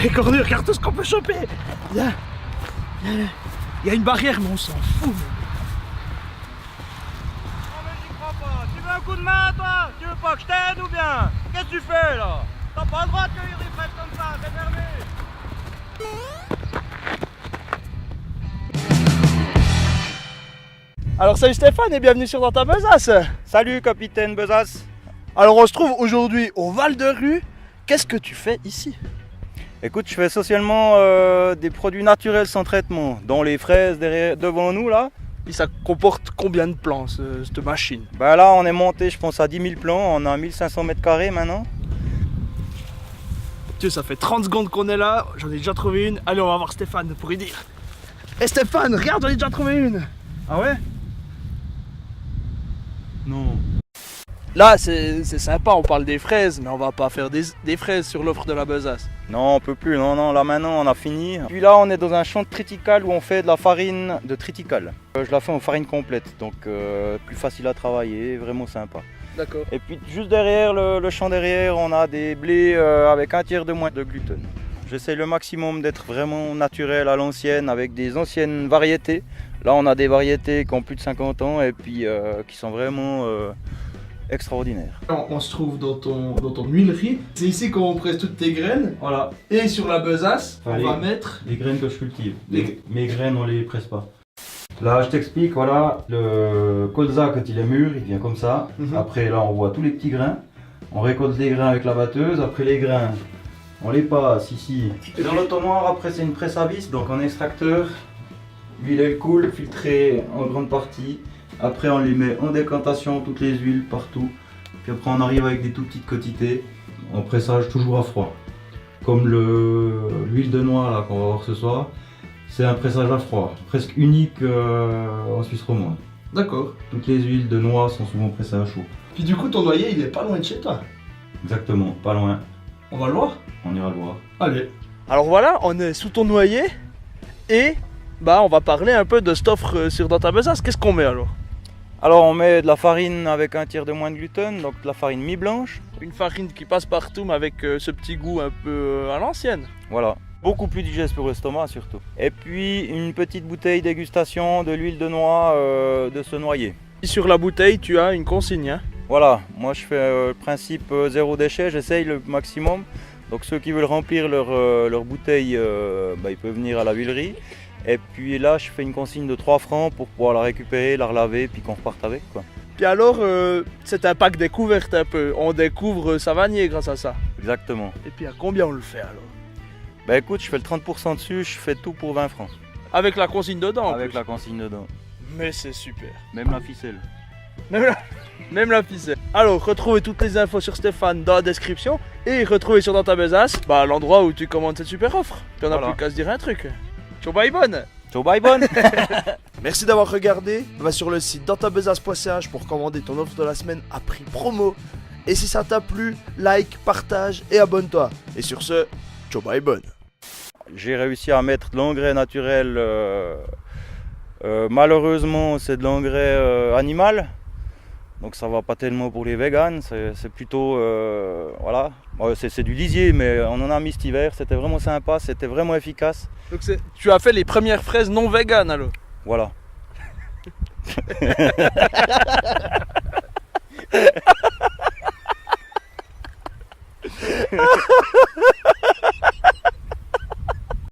Hé Cornu, regarde tout ce qu'on peut choper. Viens. Il y a une barrière, mais on s'en fout. Non mais j'y crois pas. Tu veux un coup de main toi? Tu veux pas que je t'aide ou bien? Qu'est-ce que tu fais là? T'as pas le droit de cueillir des fraises comme ça, c'est fermé. Alors salut Stéphane et bienvenue sur Dans ta besace. Salut capitaine Besace. Alors on se trouve aujourd'hui au Val de Rue. Qu'est-ce que tu fais ici? Écoute, je fais essentiellement des produits naturels sans traitement, dont les fraises devant nous là. Et ça comporte combien de plants cette machine? Bah là on est monté je pense à 10 000 plants, on a 1500 mètres carrés maintenant. Dieu, ça fait 30 secondes qu'on est là, j'en ai déjà trouvé une. Allez, on va voir Stéphane pour y dire. Hé Stéphane, regarde, j'en ai déjà trouvé une. Ah ouais? Non. Là c'est sympa, on parle des fraises, mais on va pas faire des fraises sur l'offre de la besace. Non, on peut plus, non, là maintenant on a fini. Puis là on est dans un champ de triticale où on fait de la farine de triticale. Je la fais en farine complète, donc plus facile à travailler, vraiment sympa. D'accord. Et puis juste derrière, le champ derrière, on a des blés avec un tiers de moins de gluten. J'essaie le maximum d'être vraiment naturel à l'ancienne avec des anciennes variétés. Là on a des variétés qui ont plus de 50 ans et puis qui sont vraiment extraordinaires. On se trouve dans ton huilerie. C'est ici qu'on presse toutes tes graines. Voilà, Et sur la besace, Allez. on va mettre... les graines que je cultive. Les- Mes graines, on les presse pas. Là, je t'explique, voilà, le colza, quand il est mûr, il vient comme ça. Mhm. Après, là, on voit tous les petits grains. On récolte les grains avec la batteuse. Après, les grains, on les passe ici. Et dans l'autonoir, après, c'est une presse à vis, donc en extracteur. L'huile, elle coule, filtrée en grande partie. Après, on les met en décantation, toutes les huiles, partout. Puis après, on arrive avec des tout petites quantités. En pressage toujours à froid. Comme l'huile de noix là qu'on va voir ce soir, c'est un pressage à froid, presque unique en Suisse romande. D'accord. Toutes les huiles de noix sont souvent pressées à chaud. Puis du coup, ton noyer, il est pas loin de chez toi. Exactement, pas loin, On va le voir? on ira le voir. Allez. Alors voilà, on est sous ton noyer. Et bah on va parler un peu de cette offre sur Dans ta besace. Qu'est-ce qu'on met alors? Alors on met de la farine avec un tiers de moins de gluten, donc de la farine mi-blanche. Une farine qui passe partout, mais avec ce petit goût un peu à l'ancienne. Voilà, beaucoup plus digeste pour l'estomac surtout. Et puis une petite bouteille dégustation de l'huile de noix de ce noyer. Et sur la bouteille, tu as une consigne. Hein. Voilà, moi je fais le principe zéro déchet, j'essaye le maximum. Donc ceux qui veulent remplir leur bouteille, ils peuvent venir à la huilerie. Et puis là je fais une consigne de 3 francs pour pouvoir la récupérer, la relaver, puis qu'on reparte avec quoi. Puis alors, c'est un pack découverte un peu. On découvre Savanier grâce à ça. Exactement. Et puis à combien on le fait alors? Bah écoute, je fais le 30% dessus, je fais tout pour 20 francs. Avec la consigne dedans. en Avec plus. la consigne dedans. Mais c'est super. Même la ficelle. Même la ficelle. Alors, retrouvez toutes les infos sur Stéphane dans la description. Et retrouvez sur Dans ta besace l'endroit où tu commandes cette super offre. Puis on n'a Voilà. plus qu'à se dire un truc. Ciao bye bonne. Ciao bye bonne. Merci d'avoir regardé. Va sur le site dantabesace.ch pour commander ton offre de la semaine à prix promo. Et si ça t'a plu, like, partage et abonne-toi. Et sur ce, ciao bye bonne. J'ai réussi à mettre de l'engrais naturel. Malheureusement, c'est de l'engrais animal. Donc ça va pas tellement pour les véganes. C'est plutôt voilà. Bon, c'est du lisier, mais on en a mis cet hiver. C'était vraiment sympa, c'était vraiment efficace. Donc tu as fait les premières fraises non véganes alors. Voilà.